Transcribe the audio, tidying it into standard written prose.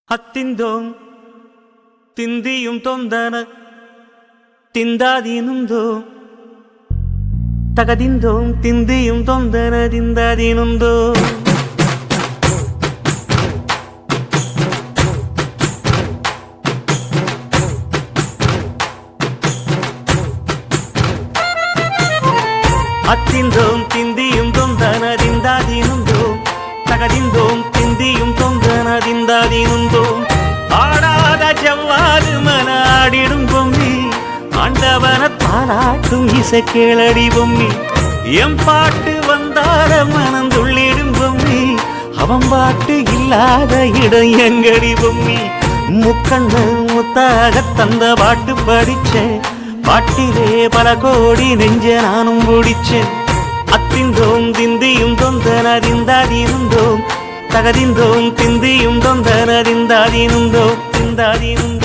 ಹತ್ತಿಂದೋಂ ತಿಂದಿಯುಂ ತೊಂದನ ತಿಂದಾದೀನುಂದೋ ತಗದಿಂದೋಂ ತಿಂದಿಯುಂ ತೊಂದನ ತಿಂದಾದೀನುಂದೋ ಹತ್ತಿಂದೋಂ ತಿಂದಿಯುಂ ತೊಂದನ ತಿಂದಾದೀನುಂದೋ ತಗದಿಂದೋಂ ತಿಂದಿಯುಂ ತೊಂದನ ತಿಂದಾದೀನುಂದೋ ஆடாத ஜவ்வாது மன ஆடிடும் பொம்மி ஆண்டவன தாலாட்டும் இசை கேளடி பொம்மி எம் பாட்டு வந்தார மனம் துள்ளிடும் பொம்மி அவன் பாட்டு இல்லாத இடம் எங்கடி பொம்மி முக்கண்ணு முத்தாக தந்த பாட்டு படிச்சேன் பாட்டிலே பல கோடி நெஞ்ச நானும் பிடிச்சேன் அத்திந்தோம் திந்தியும் தொந்தனறிந்தாதீனுந்தோம் தகதிந்தோம் திந்தியும் தொந்தனறிந்தாதீனுந்தோம் திந்தாதீனுந்தோம்